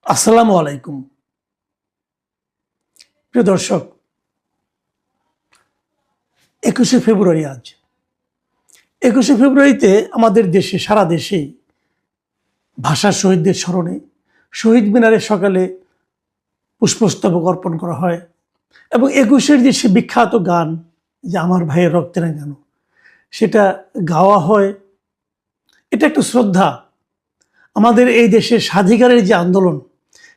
আসসালামু আলাইকুম। প্রিয় দর্শক, 21শে ফেব্রুয়ারি আজ। 21শে ফেব্রুয়ারিতে আমাদের দেশে, সারা দেশেই ভাষা শহীদদের স্মরণে শহীদ মিনারে সকালে পুষ্পস্তবক অর্পণ করা হয় এবং 21-এর যে সে বিখ্যাত গান, যে আমার ভাইয়ের রক্তে রাঙানো, সেটা গাওয়া হয়। এটা একটা শ্রদ্ধা। আমাদের এই দেশের স্বাধিকারের যে আন্দোলন,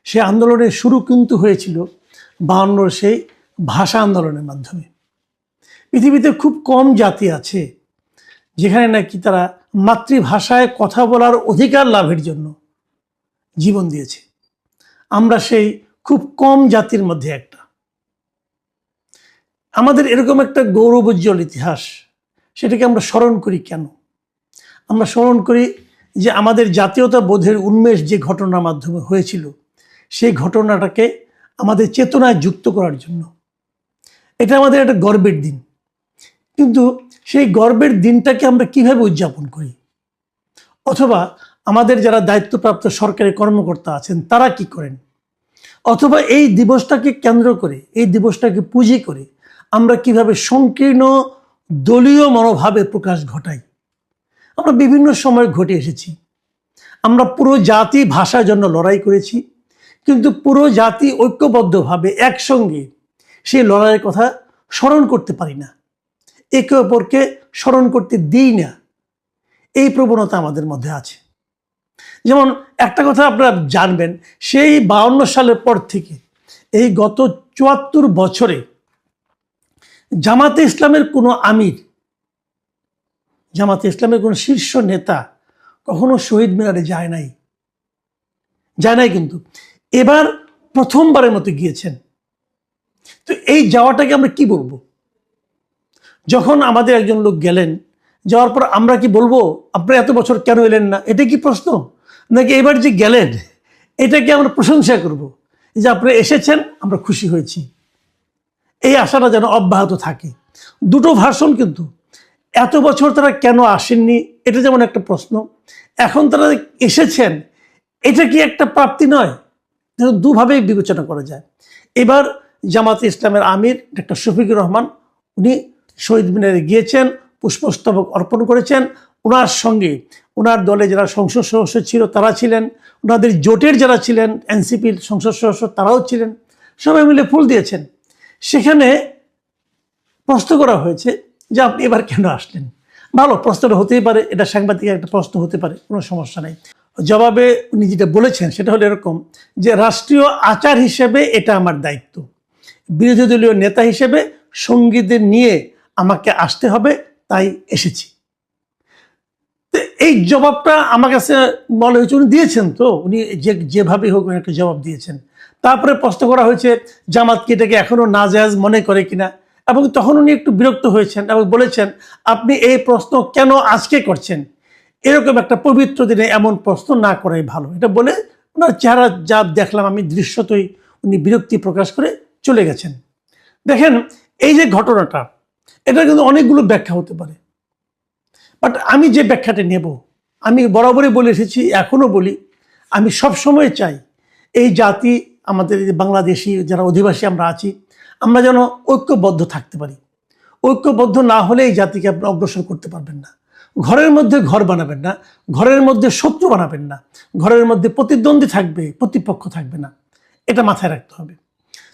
সে আন্দোলনের শুরু কিন্তু হয়েছিল 52 সেই ভাষা আন্দোলনের মাধ্যমে। পৃথিবীতে খুব কম জাতি আছে যেখানে নাকি তারা মাতৃভাষায় কথা বলার অধিকার লাভের জন্য জীবন দিয়েছে। আমরা সেই খুব কম জাতির মধ্যে একটা। আমাদের এরকম একটা গৌরবোজ্জ্বল ইতিহাস, সেটাকে আমরা স্মরণ করি কেন? আমরা স্মরণ করি যে আমাদের জাতীয়তা বোধের উন্মেষ যে ঘটনার মাধ্যমে হয়েছিল, সেই ঘটনাটাকে আমাদের চেতনায় যুক্ত করার জন্য। এটা আমাদের একটা গর্বের দিন, কিন্তু সেই গর্বের দিনটাকে আমরা কিভাবে উদযাপন করি, অথবা আমাদের যারা দায়িত্বপ্রাপ্ত সরকারি কর্মকর্তা আছেন তারা কি করেন, অথবা এই দিবসটাকে কেন্দ্র করে, এই দিবসটাকে পুঁজি করে আমরা কিভাবে সংকীর্ণ দলীয় মনোভাবের প্রকাশ ঘটাই। আমরা বিভিন্ন সময় ঘটে এসেছি। আমরা পুরো জাতি ভাষার জন্য লড়াই করেছি, কিন্তু পুরো জাতি ঐক্যবদ্ধভাবে একসঙ্গে সেই লড়াইয়ের কথা স্মরণ করতে পারি না, একে অপরকে স্মরণ করতে দিই না। এই প্রবণতা আমাদের মধ্যে আছে। যেমন একটা কথা আপনারা জানবেন, সেই 52 সালের পর থেকে এই গত 74 বছরে জামাতে ইসলামের কোনো আমির, জামাতে ইসলামের কোনো শীর্ষ নেতা কখনো শহীদ মিনারে যায় নাই। কিন্তু এবার প্রথমবারের মতো গিয়েছেন। তো এই যাওয়াটাকে আমরা কি বলবো? যখন আমাদের একজন লোক গেলেন, যাওয়ার পর আমরা কি বলবো আপনারা এত বছর কেন এলেন না? এটা কি প্রশ্ন? নাকি এবার যে গেলেন এটাকে আমরা প্রশংসা করব যে আপনারা এসেছেন, আমরা খুশি হয়েছি? এই আশাটা যেন অব্যাহত থাকে। দুটো ভার্সন কিন্তু। এত বছর তারা কেন আসেননি, এটা যেমন একটা প্রশ্ন। এখন তারা এসেছেন, এটা কি একটা প্রাপ্তি নয়? দুভাবেই বিবেচনা করা যায়। এবার জামাতে ইসলামের আমির ডক্টর শফিকুর রহমান, উনি শহীদ মিনারে গিয়েছেন, পুষ্পস্তবক অর্পণ করেছেন। ওনার সঙ্গে ওনার দলে যারা সংসদ সদস্য ছিল তারা ছিলেন, ওনাদের জোটের যারা ছিলেন এনসিপির সংসদ সদস্য তারাও ছিলেন, সবাই মিলে ফুল দিয়েছেন। সেখানে প্রশ্ন করা হয়েছে যে আপনি এবার কেন আসলেন? ভালো, প্রশ্নটা হতেই পারে, এটা সাংবাদিকের একটা প্রশ্ন হতে পারে, কোনো সমস্যা নেই। জবাবে উনি যেটা বলেছেন সেটা হলো এরকম যে রাষ্ট্রীয় আচার হিসেবে এটা আমার দায়িত্ব, বিরোধী দলীয় নেতা হিসেবে সঙ্গীদের নিয়ে আমাকে আসতে হবে, তাই এসেছি। এই জবাবটা আমার কাছে মনে হয়েছে উনি দিয়েছেন, তো উনি যেভাবে হোক একটা জবাব দিয়েছেন। তারপরে প্রশ্ন করা হয়েছে জামাতকে এটাকে এখনো নাজায়েজ মনে করে কিনা, এবং তখন উনি একটু বিরক্ত হয়েছেন এবং বলেছেন আপনি এই প্রশ্ন কেন আজকে করছেন? এরকম একটা পবিত্র দিনে এমন প্রশ্ন না করাই ভালো। এটা বলে ওনার চেহারা যা দেখলাম আমি দৃশ্যতই, উনি বিরক্তি প্রকাশ করে চলে গেছেন। দেখেন, এই যে ঘটনাটা, এটা কিন্তু অনেকগুলো ব্যাখ্যা হতে পারে, বাট আমি যে ব্যাখ্যাটা নেব, আমি বরাবরই বলে এসেছি, এখনও বলি, আমি সবসময় চাই এই জাতি, আমাদের বাংলাদেশি যারা অধিবাসী আমরা আছি, আমরা যেন ঐক্যবদ্ধ থাকতে পারি। ঐক্যবদ্ধ না হলে এই জাতিকে আপনি অগ্রসর করতে পারবেন না। ঘরের মধ্যে ঘর বানাবেন না, ঘরের মধ্যে শত্রু বানাবেন না, ঘরের মধ্যে প্রতিদ্বন্দ্বী থাকবে, প্রতিপক্ষ থাকবে না, এটা মাথায় রাখতে হবে।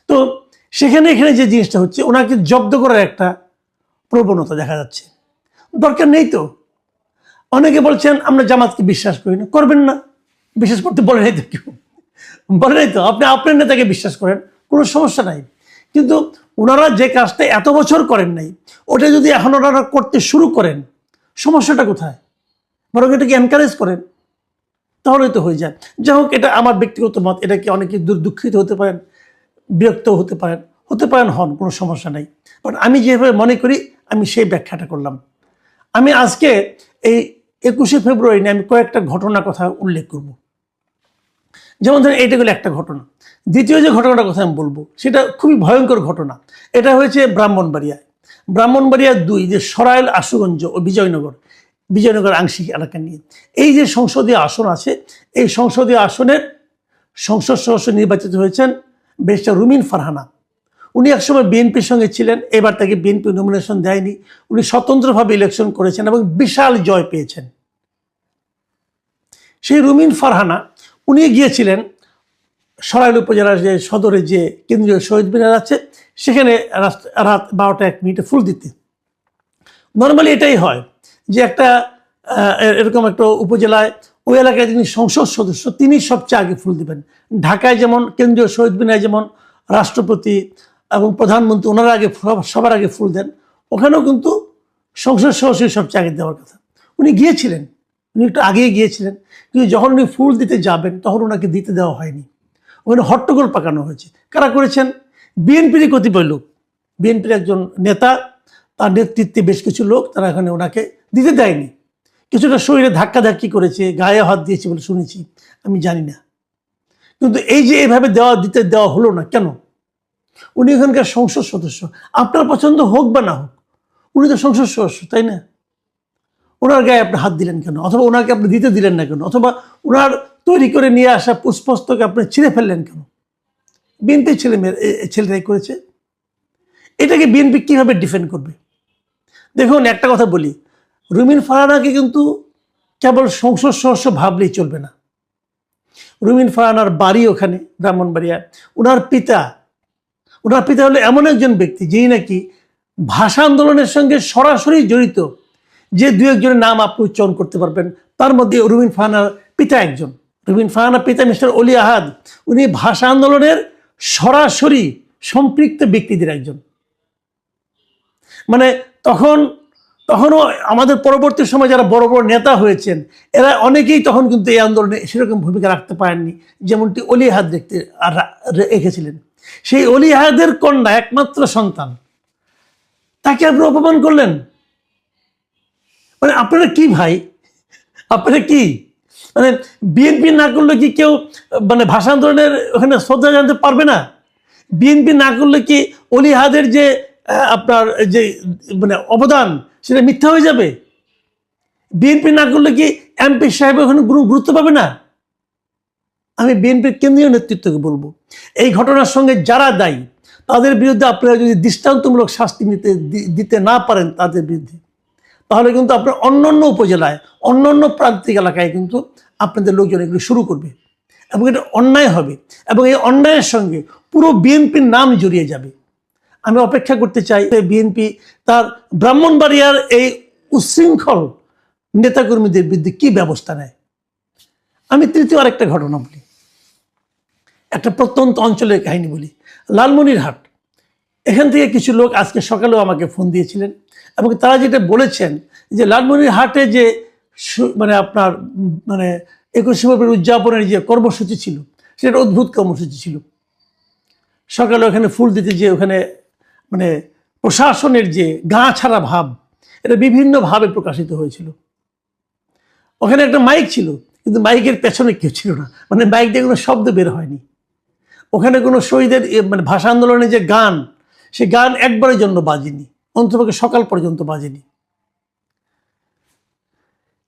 তো এখানে যে জিনিসটা হচ্ছে, ওনাকে জব্দ করার একটা প্রবণতা দেখা যাচ্ছে। দরকার নেই তো। অনেকে বলছেন আমরা জামাতকে বিশ্বাস করি না, করবেন না, বিশ্বাস করতে বলে নাই তো কেউ, বলে নাই তো। আপনি আপনার নেতাকে বিশ্বাস করেন, কোনো সমস্যা নাই, কিন্তু ওনারা যে কাজটা এত বছর করেন নাই, ওটা যদি এখন ওনারা করতে শুরু করেন, সমস্যাটা কোথায়? বরং এটাকে এনকারেজ করেন, তাহলেই তো হয়ে যায়। যাই হোক, এটা আমার ব্যক্তিগত মত। এটাকে অনেকে দুঃখিত হতে পারেন, বিরক্ত হতে পারেন, হন, কোনো সমস্যা নাই। বাট আমি যেভাবে মনে করি, আমি সেই ব্যাখ্যাটা করলাম। আমি আজকে এই 21শে ফেব্রুয়ারি নিয়ে আমি কয়েকটা ঘটনার কথা উল্লেখ করব। যেমন ধরেন, এইটা হলো একটা ঘটনা। দ্বিতীয় যে ঘটনাটার কথা আমি বলবো, সেটা খুবই ভয়ঙ্কর ঘটনা। এটা হয়েছে ব্রাহ্মণবাড়িয়া 2, যে সরাইল, আশুগঞ্জ ও বিজয়নগর আংশিক এলাকা নিয়ে। এই যে সংসদীয় আসন আছে, এই সংসদীয় আসনের সংসদ সদস্য নির্বাচিত হয়েছেন ব্যারিস্টার রুমিন ফারহানা। উনি একসময় বিএনপির সঙ্গে ছিলেন, এবার তাকে বিএনপি নমিনেশন দেয়নি, উনি স্বতন্ত্রভাবে ইলেকশন করেছেন এবং বিশাল জয় পেয়েছেন। সেই রুমিন ফারহানা উনি গিয়েছিলেন সরাইল উপজেলার যে সদরে যে কেন্দ্রীয় শহীদ মিনার আছে সেখানে রাত 12:01 ফুল দিতে। নর্মালি এটাই হয় যে একটা এরকম একটা উপজেলায় ওই এলাকায় যিনি সংসদ সদস্য তিনি সবচেয়ে আগে ফুল দিবেন। ঢাকায় যেমন কেন্দ্রীয় শহীদ মিনারে যেমন রাষ্ট্রপতি এবং প্রধানমন্ত্রী ওনারা আগে সবার আগে ফুল দেন, ওখানেও কিন্তু সংসদ সদস্য সবচেয়ে আগে দেওয়ার কথা। উনি গিয়েছিলেন, উনি একটু আগেই গিয়েছিলেন, কিন্তু যখন উনি ফুল দিতে যাবেন তখন ওনাকে দিতে দেওয়া হয়নি। ওখানে হট্টগোল পাকানো হয়েছে। কারা করেছেন? বিএনপিরই কতিপয় লোক, বিএনপির একজন নেতা, তার নেতৃত্বে বেশ কিছু লোক, তারা এখানে ওনাকে দিতে দেয়নি। কিছুটা শরীরে ধাক্কাধাক্কি করেছে, গায়ে হাত দিয়েছে বলে শুনেছি, আমি জানি না। কিন্তু এই যে এভাবে দিতে দেওয়া হলো না কেন? উনি এখানকার সংসদ সদস্য, আপনার পছন্দ হোক বা না হোক, উনি তো সংসদ সদস্য, তাই না? ওনার গায়ে আপনি হাত দিলেন কেন? অথবা ওনাকে আপনি দিতে দিলেন না কেন? অথবা ওনার তৈরি করে নিয়ে আসা পুষ্পস্তকে আপনি ছিঁড়ে ফেললেন কেন? বিএনপি ছেলেরাই করেছে। এটাকে বিএনপি কিভাবে ডিফেন্ড করবে? দেখুন, একটা কথা বলি, রুমিন ফারহানাকে কিন্তু কেবল সংসদ সদস্য ভাবলেই চলবে না। রুমিন ফারহানার বাড়ি ওখানে ব্রাহ্মণবাড়িয়া। ওনার পিতা হলো এমন একজন ব্যক্তি যিনি নাকি ভাষা আন্দোলনের সঙ্গে সরাসরি জড়িত। যে দু একজনের নাম আপনি উচ্চারণ করতে পারবেন, তার মধ্যে রুমিন ফারহানার পিতা একজন। রুমিন ফারহানার পিতা মিস্টার অলি আহাদ, উনি ভাষা আন্দোলনের সরাসরি সম্পৃক্ত ব্যক্তিদের একজন। মানে তখনও আমাদের পরবর্তী সময় যারা বড় বড় নেতা হয়েছেন এরা অনেকেই তখন কিন্তু এই আন্দোলনে সেরকম ভূমিকা রাখতে পারেননি, যেমনটি অলি আহাদ রেখেছিলেন। সেই অলি আহাদের কন্যা, একমাত্র সন্তান, তাকে আপনি অপমান করলেন। মানে আপনারা কি ভাই, আপনারা কি মানে বিএনপি না করলে কি কেউ মানে ভাষা আন্দোলনের ওখানে শ্রদ্ধা জানাতে পারবে না? বিএনপি না করলে কি অলি আহাদের যে আপনার যে মানে অবদান সেটা মিথ্যা হয়ে যাবে? বিএনপি না করলে কি এমপি সাহেব ওখানে গুরুত্ব পাবে না? আমি বিএনপির কেন্দ্রীয় নেতৃত্বকে বলবো, এই ঘটনার সঙ্গে যারা দায়ী তাদের বিরুদ্ধে আপনারা যদি দৃষ্টান্তমূলক শাস্তি দিতে না পারেন তাদের বিরুদ্ধে, তাহলে কিন্তু আপনার অন্যান্য উপজেলায়, অন্যান্য প্রান্তিক এলাকায় কিন্তু আপনাদের লোকজন এগুলো শুরু করবে এবং এটা অন্যায় হবে এবং এই অন্যায়ের সঙ্গে পুরো বিএনপির নাম জড়িয়ে যাবে। আমি অপেক্ষা করতে চাই বিএনপি তার ব্রাহ্মণবাড়িয়ার এই উচ্ছৃঙ্খল নেতাকর্মীদের বিরুদ্ধে কি ব্যবস্থা নেয়। আমি তৃতীয় আরেকটা ঘটনা বলি, একটা প্রত্যন্ত অঞ্চলের কাহিনী বলি। লালমনিরহাট, এখান থেকে কিছু লোক আজকে সকালেও আমাকে ফোন দিয়েছিলেন এবং তারা যেটা বলেছেন যে লালমনিরহাটে যে মানে আপনার মানে 21শে ফেব্রুয়ারি উদযাপনের যে কর্মসূচি ছিল সেটা অদ্ভুত কর্মসূচি ছিল। সকালে ওখানে ফুল দিতে যে ওখানে মানে প্রশাসনের যে গা ছাড়া ভাব, এটা বিভিন্নভাবে প্রকাশিত হয়েছিল। ওখানে একটা মাইক ছিল, কিন্তু মাইকের পেছনে কেউ ছিল না, মানে মাইক দিয়ে কোনো শব্দ বের হয়নি। ওখানে কোনো শহীদের মানে ভাষা আন্দোলনের যে গান, সে গান একবারের জন্য বাজেনি, অন্ততপক্ষে সকাল পর্যন্ত বাজেনি।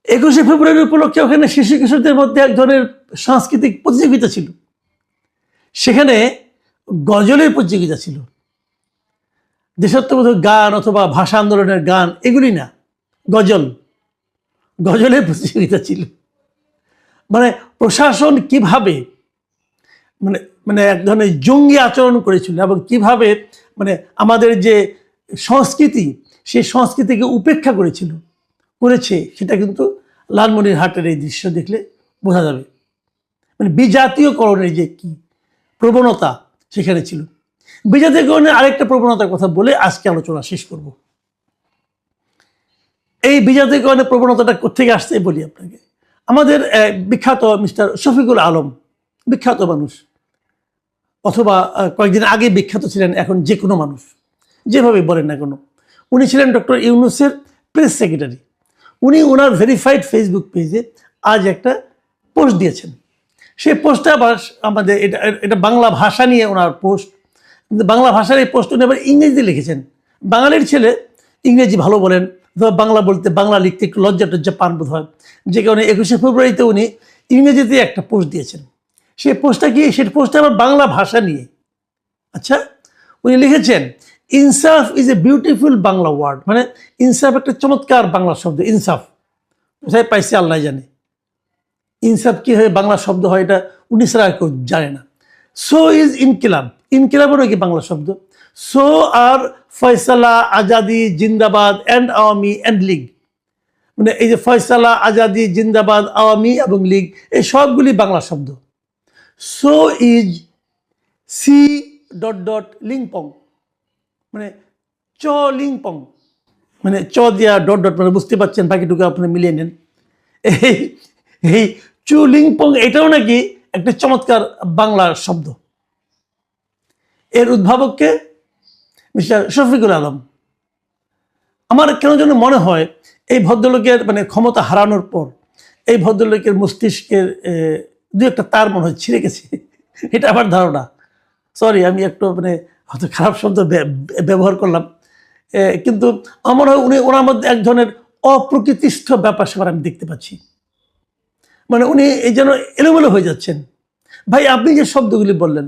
21শে ফেব্রুয়ারি উপলক্ষে ওখানে শিশু কিশোরদের মধ্যে এক ধরনের সাংস্কৃতিক প্রতিযোগিতা ছিল, সেখানে গজলের প্রতিযোগিতা ছিল। দেশাত্মবোধক গান অথবা ভাষা আন্দোলনের গান এগুলি না, গজলের প্রতিযোগিতা ছিল। মানে প্রশাসন কিভাবে মানে মানে এক ধরনের জঙ্গি আচরণ করেছিল এবং কিভাবে মানে আমাদের যে সংস্কৃতি সেই সংস্কৃতিকে উপেক্ষা করেছে সেটা কিন্তু লালমনিরহাটের এই দৃশ্য দেখলে বোঝা যাবে। মানে বিজাতীয়করণের যে কি প্রবণতা সেখানে ছিল। বিজাতীয়করণের আরেকটা প্রবণতার কথা বলে আজকে আলোচনা শেষ করব। এই বিজাতীয়করণের প্রবণতাটা কোথেকে আসছে বলি আপনাকে। আমাদের বিখ্যাত মিস্টার শফিকুল আলম, বিখ্যাত মানুষ, অথবা কয়েকদিন আগে বিখ্যাত ছিলেন, এখন যে কোনো মানুষ যেভাবে বলেন না কেন, উনি ছিলেন ডক্টর ইউনূসের প্রেস সেক্রেটারি। উনি ওনার ভেরিফাইড ফেসবুক পেজে আজ একটা পোস্ট দিয়েছেন। সেই পোস্টটা আবার আমাদের এটা বাংলা ভাষা নিয়ে ওনার পোস্ট, কিন্তু বাংলা ভাষার এই পোস্ট উনি আবার ইংরেজিতে লিখেছেন। বাঙালির ছেলে ইংরেজি ভালো বলেন, বাংলা বলতে বাংলা লিখতে একটু লজ্জা পান বোধ হয়, যে কারণে 21শে ফেব্রুয়ারিতে উনি ইংরেজিতে একটা পোস্ট দিয়েছেন। সেই পোস্টটা কি, সেই পোস্টটা আবার বাংলা ভাষা নিয়ে। আচ্ছা, উনি লিখেছেন ইনসাফ is a beautiful Bangla word, মানে ইনসাফ একটা চমৎকার বাংলা শব্দ। ইনসাফ কোথায় পাইছে আল্লাহ জানে, ইনসাফ কি হয়ে বাংলা শব্দ হয় এটা উনি ছাড়া কেউ জানে না। সো ইজ ইনকিলাব, ইনকিলাবেরও কি বাংলা শব্দ। সো আর ফয়সালা, আজাদি, জিন্দাবাদ অ্যান্ড আওয়ামী অ্যান্ড লীগ, মানে এই যে ফয়সালা, আজাদি, জিন্দাবাদ, আওয়ামী এবং লীগ, এই সবগুলি বাংলা শব্দ। So is C dot dot লিংপং, মানে চ লিংপং, মানে চ দিয়া ডট ডট, মানে বুঝতে পারছেন, বাকিটুকু আপনি মিলিয়ে নেন। এই এই চু লিংপং এটাও নাকি একটা চমৎকার বাংলা শব্দ। এর উদ্ভাবককে মিস্টার শফিকুল আলম। আমার কেন যেন মনে হয় এই ভদ্রলোকের মানে ক্ষমতা হারানোর পর এই ভদ্রলোকের মস্তিষ্কের দু একটা তার মনে হয় ছিঁড়ে গেছে, এটা আমার ধারণা। সরি, আমি একটু মানে হয়তো খারাপ শব্দ ব্যবহার করলাম, কিন্তু আমার হয় উনি ওনার মধ্যে এক ধরনের অপ্রকৃতিস্থ ব্যাপার স্যাপার আমি দেখতে পাচ্ছি। মানে উনি এই যেন এলোমেলো হয়ে যাচ্ছেন। ভাই, আপনি যে শব্দগুলি বললেন,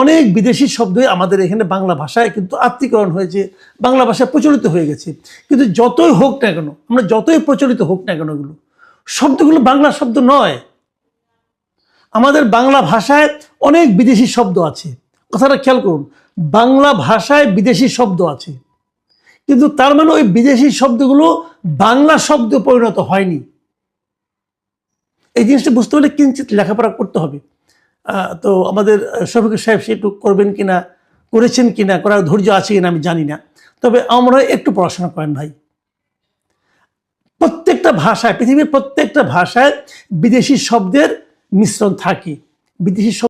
অনেক বিদেশি শব্দই আমাদের এখানে বাংলা ভাষায় কিন্তু আত্মীকরণ হয়েছে, বাংলা ভাষায় প্রচলিত হয়ে গেছে। কিন্তু যতই হোক না কেন, আমরা যতই প্রচলিত হোক না কেন, এগুলো শব্দগুলো বাংলা শব্দ নয়। আমাদের বাংলা ভাষায় অনেক বিদেশি শব্দ আছে, কথাটা খেয়াল করুন, বাংলা ভাষায় বিদেশি শব্দ আছে, কিন্তু তার মানে ওই বিদেশি শব্দগুলো বাংলা শব্দ পরিণত হয়নি। এই জিনিসটা বুঝতে হলে কিঞ্চিত লেখাপড়া করতে হবে। তো আমাদের শফিকুল সাহেব সেটু করবেন কিনা, করেছেন কিনা, করার ধৈর্য আছে কিনা আমি জানি না, তবে আমরা একটু পড়াশোনা করেন ভাই। প্রত্যেকটা ভাষায়, পৃথিবীর প্রত্যেকটা ভাষায় বিদেশি শব্দের মিশ্রণ থাকে, বিদেশি